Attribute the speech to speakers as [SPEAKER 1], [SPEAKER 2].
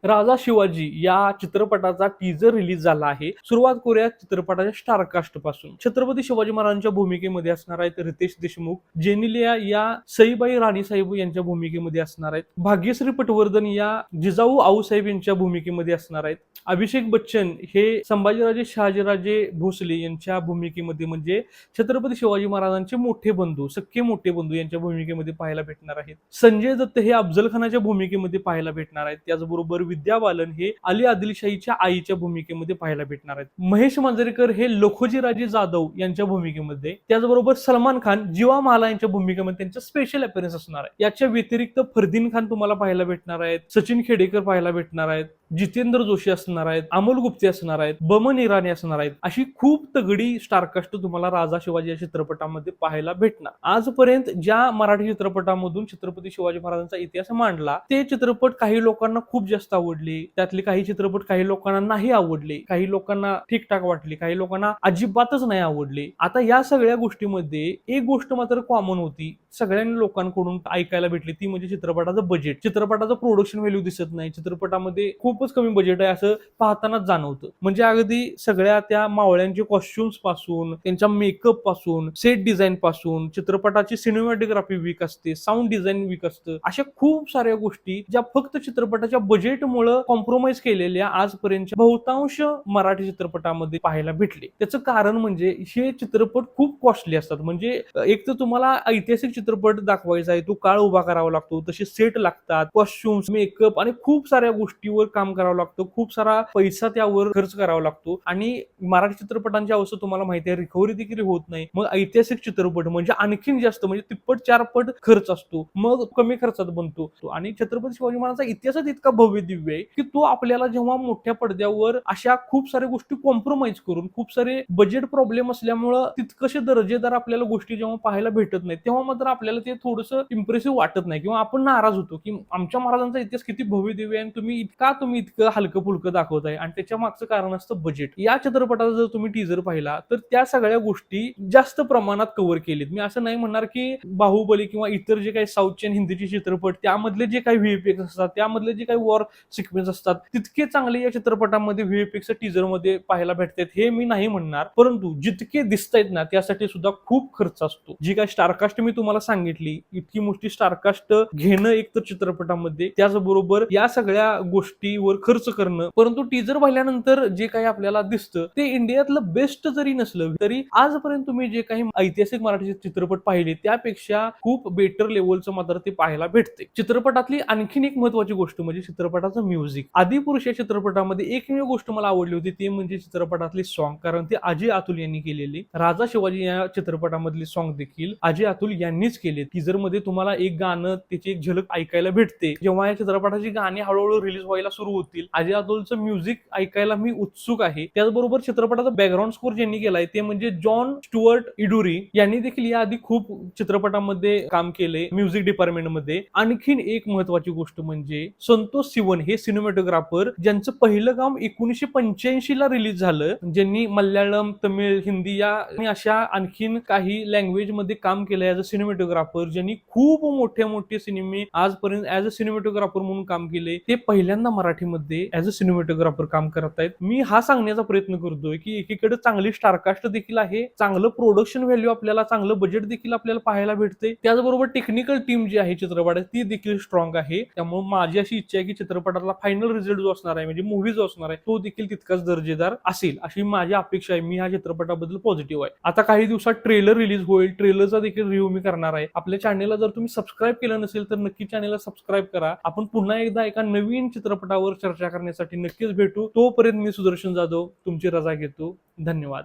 [SPEAKER 1] राजा शिवाजी या चित्रपटाचा teaser release झाला आहे. सुरुवात करूया चित्रपटाच्या स्टारकास्ट पासून. छत्रपती शिवाजी महाराजांच्या भूमिकेमध्ये असणार आहेत रितेश देशमुख, जेनिलिया या सईबाई राणीसाहेब यांच्या भूमिकेमध्ये असणार आहेत, भाग्यश्री पटवर्धन या जिजाऊ आऊसाहेब यांच्या भूमिकेमध्ये असणार आहेत, अभिषेक बच्चन हे संभाजीराजे शहाजीराजे भोसले यांच्या भूमिकेमध्ये म्हणजे छत्रपती शिवाजी महाराजांचे मोठे बंधू, सख्खे मोठे बंधू यांच्या भूमिकेमध्ये पाहायला भेटणार आहेत. संजय दत्त हे अफजल खानाच्या भूमिकेमध्ये पाहायला भेटणार आहेत. त्याचबरोबर विद्या बालन हे अली आदिलशाहीच्या आईच्या भूमिकेमध्ये पाहायला भेटणार आहेत. महेश मांजरेकर हे लखोजीराजे जाधव यांच्या भूमिकेमध्ये, त्याचबरोबर सलमान खान जीवा माला यांच्या भूमिकेमध्ये त्यांचा स्पेशल अपीअरन्स असणार आहे. याच्या व्यतिरिक्त फरदीन खान तुम्हाला पाहायला भेटणार आहेत, सचिन खेडेकर पाहायला भेटणार आहेत, जितेंद्र जोशी असणार आहेत, अमोल गुप्ते असणार आहेत, बमन इराणी असणार आहेत. अशी खूप तगडी स्टारकास्ट तुम्हाला राजा शिवाजी या चित्रपटामध्ये पाहायला भेटणार. आजपर्यंत ज्या मराठी चित्रपटामधून छत्रपती शिवाजी महाराजांचा इतिहास मांडला ते चित्रपट काही लोकांना खूप जास्त आवडले, त्यातले काही चित्रपट काही लोकांना नाही आवडले, काही लोकांना ठीकठाक वाटले, काही लोकांना अजिबातच नाही आवडले. आता या सगळ्या गोष्टीमध्ये एक गोष्ट मात्र कॉमन होती, सगळ्यांनी लोकांकडून ऐकायला भेटली, ती म्हणजे चित्रपटाचं बजेट. चित्रपटाचं प्रोडक्शन व्हॅल्यू दिसत नाही, चित्रपटामध्ये खूपच कमी बजेट आहे असं पाहतानाच जाणवतं. म्हणजे अगदी सगळ्या त्या मावळ्यांचे कॉस्ट्युम्स पासून, त्यांच्या मेकअप पासून, सेट डिझाईन पासून, चित्रपटाची सिनेमॅटोग्राफी वीक असते, साऊंड डिझाईन वीक असतं, अशा खूप साऱ्या गोष्टी ज्या फक्त चित्रपटाच्या बजेटमुळे कॉम्प्रोमाइज केलेल्या आजपर्यंत बहुतांश मराठी चित्रपटामध्ये पाहायला भेटले. त्याचं कारण म्हणजे हे चित्रपट खूप कॉस्टली असतात. म्हणजे एक तर तुम्हाला ऐतिहासिक चित्रपट दाखवायचा आहे, तो काळ उभा करावा लागतो, तसे सेट लागतात, कॉस्ट्युम्स, मेकअप आणि खूप साऱ्या गोष्टीवर काम करावं लागतं, खूप सारा पैसा त्यावर खर्च करावा लागतो. आणि मराठी चित्रपटांची अवस्था तुम्हाला माहिती आहे, रिकव्हरी देखील होत नाही. मग ऐतिहासिक चित्रपट म्हणजे आणखीन जास्त, म्हणजे तिप्पट चारपट खर्च असतो, मग कमी खर्चात बनतो. आणि छत्रपती शिवाजी महाराजांचा इतिहासच इतका भव्य दिव्य आहे की तो आपल्याला जेव्हा मोठ्या पडद्यावर अशा खूप साऱ्या गोष्टी कॉम्प्रोमाइज करून, खूप सारे बजेट प्रॉब्लेम असल्यामुळं तितकशे दर्जेदार आपल्याला गोष्टी जेव्हा पाहायला भेटत नाही, तेव्हा मात्र आपल्याला ते थोडंसं इम्प्रेसिव्ह वाटत नाही, किंवा आपण नाराज होतो की आमच्या महाराजांचा इतिहास किती भव्य दिव्य आहे आणि तुम्ही इतकं हलकं फुलकं दाखवताय. आणि त्याच्या मागचं कारण असतं बजेट. या चित्रपटाचा जर तुम्ही टीजर पाहिला तर त्या सगळ्या गोष्टी जास्त प्रमाणात कव्हर केलीत. मी असं नाही म्हणणार की बाहुबली किंवा इतर जे काही साऊथचे आणि हिंदीचे चित्रपट त्यामधले जे काही व्हीएफएक्स असतात, त्यामधले जे काही वॉर सिक्वेन्स असतात, तितके चांगले या चित्रपटामध्ये व्हीएफएक्स टीजर मध्ये पाहायला भेटतात हे मी नाही म्हणणार. परंतु जितके दिसतायत ना त्यासाठी सुद्धा खूप खर्च असतो. जी काही स्टारकास्ट मी तुम्हाला सांगितली, इतकी मोठी स्टारकास्ट घेणं एक तर चित्रपटामध्ये, त्याचबरोबर या सगळ्या गोष्टीवर खर्च करणं. परंतु टीजर पाहिल्यानंतर जे काही आपल्याला दिसतं ते इंडियातलं बेस्ट जरी नसलं तरी आजपर्यंत तुम्ही जे काही ऐतिहासिक मराठी चित्रपट पाहिले त्यापेक्षा खूप बेटर लेवलचं मात्र ते पाहायला भेटते. चित्रपटातली आणखीन एक महत्वाची गोष्ट म्हणजे चित्रपटाचं म्युझिक. आदिपुरुष या चित्रपटामध्ये एकमेव गोष्ट मला आवडली होती ते म्हणजे चित्रपटातले सॉन्ग, कारण ते अजय अतुल यांनी केलेले. राजा शिवाजी या चित्रपटामधले सॉन्ग देखील अजय अतुल यांनीच केले. टीजर मध्ये तुम्हाला एक गाणं, त्याची एक झलक ऐकायला भेटते. जेव्हा या चित्रपटाची गाणी हळूहळू रिलीज व्हायला सुरू होतील, अजय अतुलचं म्युझिक ऐकायला मी उत्सुक आहे. त्याचबरोबर चित्रपटाचा बॅकग्राऊंड स्कोर ज्यांनी केलाय ते म्हणजे जॉन स्टुअर्ट इडुरी यांनी देखील याआधी खूप चित्रपटामध्ये काम केले म्युझिक डिपार्टमेंट मध्ये. आणखीन एक महत्वाची गोष्ट म्हणजे संतोष सिवन हे सिनेमॅटोग्राफर, ज्यांचं पहिलं काम 1985 ला रिलीज झालं, ज्यांनी मल्याळम, तमिळ, हिंदी या अशा आणखीन काही लँग्वेज मध्ये काम केलं ऍज अ सिनेमॅटोग्राफर, ज्यांनी खूप मोठे मोठे सिनेमे आजपर्यंत ऍज अ सिनेमॅटोग्राफर म्हणून काम केले. ते पहिल्यांदा मराठीमध्ये ऍज अ सिनेमॅटोग्राफर काम करत आहेत. मी हा सांगण्याचा प्रयत्न करतोय की एकीकडे चांगली स्टारकास्ट देखील आहे, चांगलं प्रोडक्शन व्हॅल्यू आपल्याला, चांगलं बजेट देखील आपल्याला पाहायला भेटते, त्याचबरोबर टेक्निकल टीम जी आहे चित्रपटात ती देखील स्ट्रॉंग आहे. त्यामुळे माझी अशी इच्छा आहे की चित्रपटातला फायनल रिझल्ट जो असणार आहे म्हणजे मूव्ही जो असणार आहे तो देखील तितकाच दर्जेदार असेल अशी माझी अपेक्षा आहे. मी ह्या चित्रपटाबद्दल पॉझिटिव्ह आहे. आता काही दिवसात ट्रेलर रिलीज होईल, ट्रेलरचा देखील रिव्ह्यू मी करणार आहे. आपल्या चॅनेलला जर तुम्ही सबस्क्राईब केलं नसेल तर नक्की चॅनेलला सबस्क्राईब करा. आपण पुन्हा एकदा एका नवीन चित्रपटावर चर्चा करण्यासाठी नक्कीच भेटू. तोपर्यंत मी सुदर्शन जाधव तुमची रजा घेतो. धन्यवाद.